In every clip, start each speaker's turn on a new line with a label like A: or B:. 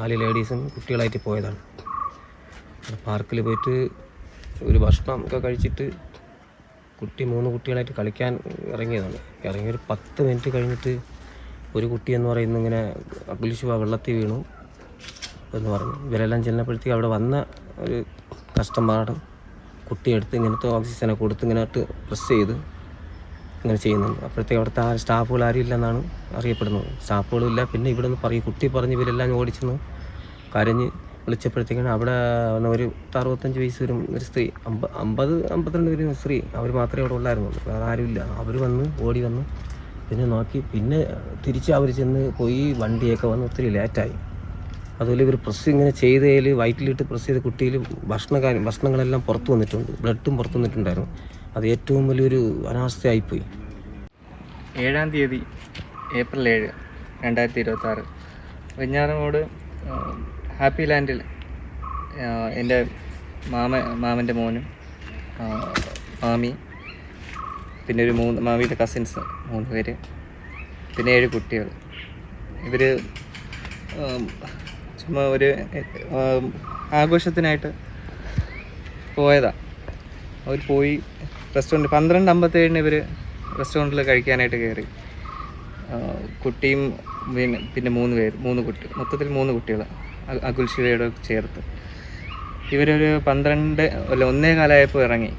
A: 4 ലേഡീസും കുട്ടികളായിട്ട് പോയതാണ്. പാർക്കിൽ പോയിട്ട് ഒരു ഭക്ഷണം ഒക്കെ കഴിച്ചിട്ട് 3 കുട്ടികളായിട്ട് കളിക്കാൻ ഇറങ്ങിയതാണ്. ഇറങ്ങിയൊരു 10 മിനിറ്റ് കഴിഞ്ഞിട്ട് ഒരു കുട്ടി എന്ന് പറയുന്നത് ഇങ്ങനെ അകുൽശിവ വെള്ളത്തിൽ വീണു എന്ന് പറഞ്ഞു. ഇവരെല്ലാം ചെന്നപ്പോഴത്തേക്ക് അവിടെ വന്ന ഒരു കസ്റ്റമറാണ് കുട്ടിയെടുത്ത് ഇങ്ങനത്തെ ഓക്സിജനൊക്കെ കൊടുത്ത് ഇങ്ങനത്തെ പ്രസ് ചെയ്ത് ഇങ്ങനെ ചെയ്യുന്നുണ്ട്. അപ്പോഴത്തേക്ക് അവിടുത്തെ സ്റ്റാഫുകൾ ആരും ഇല്ലെന്നാണ് അറിയപ്പെടുന്നത്. സ്റ്റാഫുകളും ഇല്ല. പിന്നെ ഇവിടെ നിന്ന് പറയും കുട്ടി പറഞ്ഞ് ഇവരെല്ലാം ഓടിച്ചെന്ന് കരഞ്ഞ് വിളിച്ചപ്പോഴത്തേക്കാണ് അവിടെ ഒരു 65 വയസ്സ് വരും ഒരു സ്ത്രീ, 52 വരും സ്ത്രീ, അവർ മാത്രമേ അവിടെ ഉള്ളായിരുന്നുള്ളൂ, വേറെ ആരുമില്ല. അവർ ഓടി വന്ന് പിന്നെ നോക്കി, പിന്നെ തിരിച്ച് അവർ ചെന്ന് പോയി. വണ്ടിയൊക്കെ വന്ന് ഒത്തിരി ലേറ്റായി. അതുപോലെ ഇവർ പ്രസ് ഇങ്ങനെ ചെയ്തതിൽ വയറ്റിലിട്ട് പ്രസ് ചെയ്ത കുട്ടിയിൽ ഭക്ഷണങ്ങളെല്ലാം പുറത്തു വന്നിട്ടുണ്ട്, ബ്ലഡും പുറത്തു വന്നിട്ടുണ്ടായിരുന്നു. അത് ഏറ്റവും വലിയൊരു അനാസ്ഥയായിപ്പോയി.
B: 7-ാം തീയതി ഏപ്രിൽ 7, 2026 വെഞ്ഞാറമൂട് ഹാപ്പി ലാൻഡിൽ എൻ്റെ മാമൻ്റെ മോനും മാമി, പിന്നെ ഒരു മാമിയുടെ കസിൻസ് 3 പേര്, പിന്നെ 7 കുട്ടികൾ. ഇവർ ചുമ്മാ ഒരു ആഘോഷത്തിനായിട്ട് പോയതാണ്. അവർ പോയി റെസ്റ്റോറൻറ്റ് 12:57 ഇവർ റെസ്റ്റോറൻറ്റിൽ കഴിക്കാനായിട്ട് കയറി. കുട്ടിയും പിന്നെ 3 കുട്ടി, മൊത്തത്തിൽ 3 കുട്ടികൾ അകുൽശിവയോട് ചേർത്ത്. ഇവരൊരു 1:15 ഇറങ്ങി.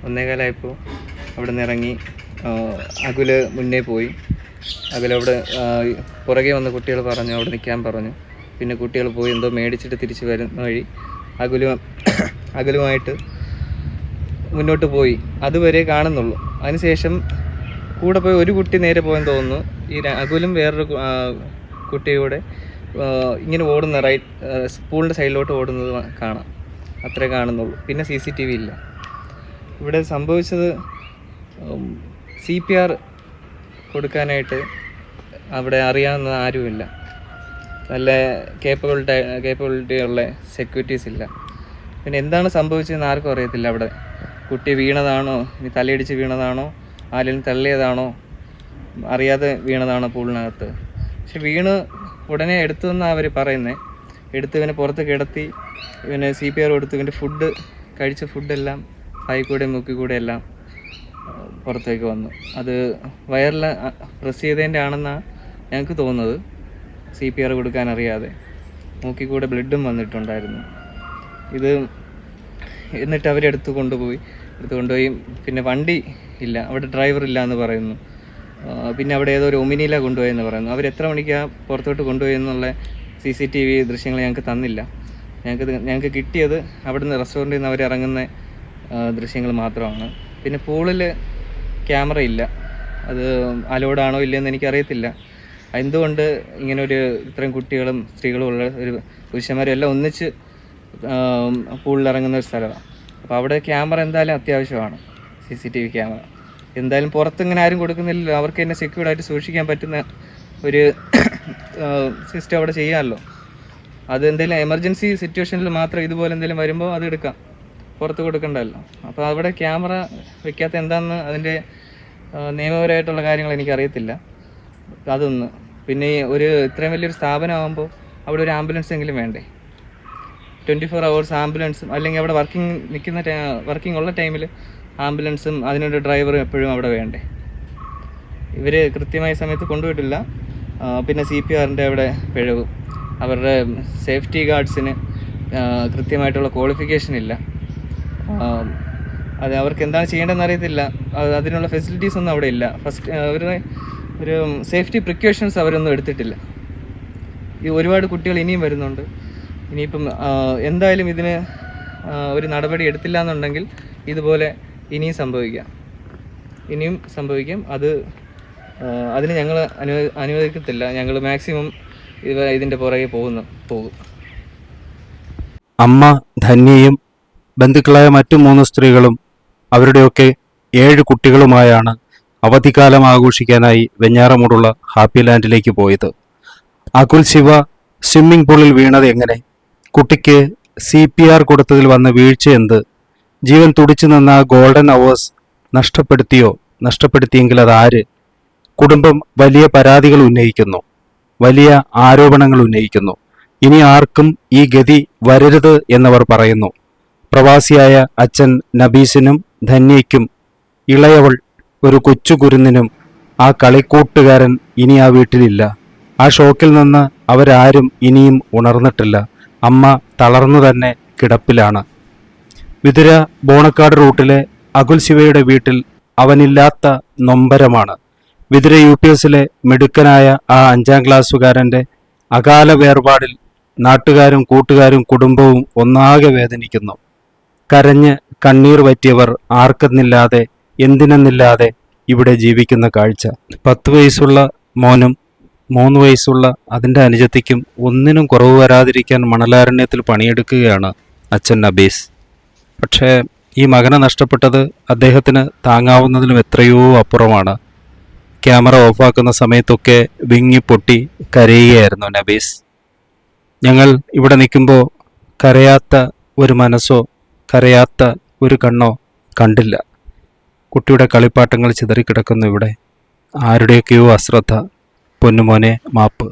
B: 1:15 അവിടെ നിന്ന് ഇറങ്ങി. അകുൽ മുന്നേ പോയി. അകുലവിടെ പുറകെ വന്ന കുട്ടികൾ പറഞ്ഞു അവിടെ നിൽക്കാൻ പറഞ്ഞു. പിന്നെ കുട്ടികൾ പോയി എന്തോ മേടിച്ചിട്ട് തിരിച്ച് വരുന്ന വഴി അകുലുമായിട്ട് മുന്നോട്ട് പോയി. അതുവരെ കാണുന്നുള്ളൂ. അതിനുശേഷം കൂടെ പോയി ഒരു കുട്ടി നേരെ പോയെന്ന് തോന്നുന്നു. ഈ അകുലും വേറൊരു കുട്ടിയൂടെ ഇങ്ങനെ ഓടുന്ന പൂളിൻ്റെ സൈഡിലോട്ട് ഓടുന്നത് കാണാം. അത്രേ കാണുന്നുള്ളൂ. പിന്നെ CCTV ഇല്ല. ഇവിടെ സംഭവിച്ചത് CPR കൊടുക്കാനായിട്ട് അവിടെ അറിയാവുന്ന ആരുമില്ല. നല്ല കേപ്പബിലിറ്റി ഉള്ള സെക്യൂരിറ്റീസ് ഇല്ല. പിന്നെ എന്താണ് സംഭവിച്ചതെന്ന് ആർക്കും അറിയത്തില്ല. അവിടെ കുട്ടി വീണതാണോ, ഇനി തലയിടിച്ച് വീണതാണോ, ആരെങ്കിലും തള്ളിയതാണോ, അറിയാതെ വീണതാണോ പൂളിനകത്ത്. പക്ഷെ വീണ് ഉടനെ എടുത്തുവെന്നാണ് അവർ പറയുന്നത്. എടുത്ത് ഇവനെ പുറത്ത് കിടത്തി, ഇവന് CPR കൊടുത്ത് ഇവൻ്റെ കഴിച്ച ഫുഡെല്ലാം വായിക്കൂടെ മൂക്കിക്കൂടെ എല്ലാം പുറത്തേക്ക് വന്നു. അത് വയറിൽ പ്രസ് ചെയ്തതിൻ്റെ ആണെന്നാണ് ഞങ്ങൾക്ക് തോന്നുന്നത്. CPR കൊടുക്കാൻ അറിയാതെ മൂക്കിക്കൂടെ ബ്ലഡും വന്നിട്ടുണ്ടായിരുന്നു. ഇത് എന്നിട്ട് അവരെടുത്ത് കൊണ്ടുപോയി. പിന്നെ വണ്ടി ഇല്ല, അവിടെ ഡ്രൈവർ ഇല്ല എന്ന് പറയുന്നു. പിന്നെ അവിടെ ഏതോ ഒരു ഒമിനിയില കൊണ്ടുപോയെന്ന് പറയുന്നു. അവരെത്ര മണിക്കാണ് പുറത്തോട്ട് കൊണ്ടുപോയെന്നുള്ള CCTV ദൃശ്യങ്ങൾ ഞങ്ങൾക്ക് തന്നില്ല. ഞങ്ങൾക്ക് കിട്ടിയത് അവിടുന്ന് റെസ്റ്റോറൻറ്റിൽ നിന്ന് അവരിറങ്ങുന്ന ദൃശ്യങ്ങൾ മാത്രമാണ്. പിന്നെ പൂളിൽ ക്യാമറ ഇല്ല. അത് അലോഡാണോ ഇല്ലയെന്ന് എനിക്കറിയത്തില്ല. എന്തുകൊണ്ട് ഇങ്ങനെ ഇത്രയും കുട്ടികളും സ്ത്രീകളും ഉള്ള ഒരു പുരുഷന്മാരും എല്ലാം ഒന്നിച്ച് പൂളിലിറങ്ങുന്ന ഒരു സ്ഥലമാണ്. അപ്പോൾ അവിടെ ക്യാമറ എന്തായാലും അത്യാവശ്യമാണ്. CCTV ക്യാമറ എന്തായാലും പുറത്തിങ്ങനെ ആരും കൊടുക്കുന്നില്ലല്ലോ. അവർക്ക് തന്നെ സെക്യൂർഡായിട്ട് സൂക്ഷിക്കാൻ പറ്റുന്ന ഒരു സിസ്റ്റം അവിടെ ചെയ്യാമല്ലോ. അത് എന്തെങ്കിലും എമർജൻസി സിറ്റുവേഷനിൽ മാത്രം ഇതുപോലെ എന്തെങ്കിലും വരുമ്പോൾ അത് എടുക്കാം, പുറത്ത് കൊടുക്കണ്ടല്ലോ. അപ്പോൾ അവിടെ ക്യാമറ വെക്കാത്ത എന്താണെന്ന് അതിൻ്റെ നിയമപരമായിട്ടുള്ള കാര്യങ്ങൾ എനിക്കറിയത്തില്ല. അതൊന്ന്. പിന്നെ ഇത്രയും വലിയൊരു സ്ഥാപനമാകുമ്പോൾ അവിടെ ഒരു ആംബുലൻസ് എങ്കിലും വേണ്ടേ? 24 hours ആംബുലൻസും, അല്ലെങ്കിൽ അവിടെ വർക്കിംഗ് ഉള്ള ടൈമിൽ ആംബുലൻസും അതിനൊരു ഡ്രൈവറും എപ്പോഴും അവിടെ വേണ്ടേ? ഇവർ കൃത്യമായ സമയത്ത് കൊണ്ടുപോയിട്ടില്ല. പിന്നെ CPRൻ്റെ അവിടെ പിഴവ്, അവരുടെ സേഫ്റ്റി ഗാർഡ്സിന് കൃത്യമായിട്ടുള്ള ക്വാളിഫിക്കേഷൻ ഇല്ല. അത് അവർക്ക് എന്താണ് ചെയ്യേണ്ടതെന്ന് അറിയത്തില്ല. അതിനുള്ള ഫെസിലിറ്റീസ് ഒന്നും അവിടെ ഇല്ല. അവരുടെ ഒരു സേഫ്റ്റി പ്രിക്കോഷൻസ് അവരൊന്നും എടുത്തിട്ടില്ല. ഈ ഒരുപാട് കുട്ടികൾ ഇനിയും വരുന്നുണ്ട്. ഇനിയിപ്പം എന്തായാലും ഇതിന് ഒരു നടപടി എടുത്തില്ല എന്നുണ്ടെങ്കിൽ ഇതുപോലെ ഇനിയും സംഭവിക്കാം. അതിന് ഞങ്ങൾ അനുവദിക്കത്തില്ല. ഞങ്ങൾ മാക്സിമം ഇതിൻ്റെ പുറകെ പോകും.
C: അമ്മ ധന്യയും ബന്ധുക്കളായ മറ്റു 3 സ്ത്രീകളും അവരുടെയൊക്കെ 7 കുട്ടികളുമായാണ് അവധിക്കാലം ആഘോഷിക്കാനായി വെഞ്ഞാറമൂടുള്ള ഹാപ്പി ലാൻഡിലേക്ക് പോയത്. അകുൽ ശിവ സ്വിമ്മിംഗ് പൂളിൽ വീണത് എങ്ങനെ? കുട്ടിക്ക് CPR കൊടുത്തതിൽ വന്ന വീഴ്ച എന്ത്? ജീവൻ തുടിച്ചു നിന്ന ഗോൾഡൻ അവേഴ്സ് നഷ്ടപ്പെടുത്തിയെങ്കിൽ അതാര്? കുടുംബം വലിയ പരാതികൾ ഉന്നയിക്കുന്നു, വലിയ ആരോപണങ്ങൾ ഉന്നയിക്കുന്നു. ഇനി ആർക്കും ഈ ഗതി വരരുത് എന്നവർ പറയുന്നു. പ്രവാസിയായ അച്ഛൻ നബീസിനും ധന്യയ്ക്കും ഇളയവൾ ഒരു കൊച്ചു കുരുന്നിനും ആ കളിക്കൂട്ടുകാരൻ ഇനി ആ വീട്ടിലില്ല. ആ ഷോക്കിൽ നിന്ന് അവരാരും ഇനിയും ഉണർന്നിട്ടില്ല. അമ്മ തളർന്നു തന്നെ കിടപ്പിലാണ്. വിതുര ബോണക്കാട് റൂട്ടിലെ അകുൽ ശിവയുടെ വീട്ടിൽ അവനില്ലാത്ത നൊമ്പരമാണ്. വിതുര UPSലെ മിടുക്കനായ ആ 5ാം ക്ലാസ്സുകാരൻ്റെ അകാല വേർപാടിൽ നാട്ടുകാരും കൂട്ടുകാരും കുടുംബവും ഒന്നാകെ വേദനിക്കുന്നു. കരഞ്ഞ് കണ്ണീർ വറ്റിയവർ ആർക്കെന്നില്ലാതെ എന്തിനെന്നില്ലാതെ ഇവിടെ ജീവിക്കുന്ന കാഴ്ച. 10 വയസ്സുള്ള മോനും 3 വയസ്സുള്ള അതിൻ്റെ അനുജത്തിക്കും ഒന്നിനും കുറവ് വരാതിരിക്കാൻ മണലാരണ്യത്തിൽ പണിയെടുക്കുകയാണ് അച്ഛൻ നബീസ്. പക്ഷേ ഈ മകനെ നഷ്ടപ്പെട്ടത് അദ്ദേഹത്തിന് താങ്ങാവുന്നതിലും എത്രയോ അപ്പുറമാണ്. ക്യാമറ ഓഫാക്കുന്ന സമയത്തൊക്കെ വിങ്ങിപ്പൊട്ടി കരയുകയായിരുന്നു നബീസ്. ഞങ്ങൾ ഇവിടെ നിൽക്കുമ്പോൾ കരയാത്ത ഒരു മനസ്സോ കരയാത്ത ഒരു കണ്ണോ കണ്ടില്ല. കുട്ടിയുടെ കളിപ്പാട്ടങ്ങൾ ചിതറിക്കിടക്കുന്നു ഇവിടെ. ആരുടെയൊക്കെയോ അശ്രദ്ധ. പൊന്നുമോനെ മാപ്പ്.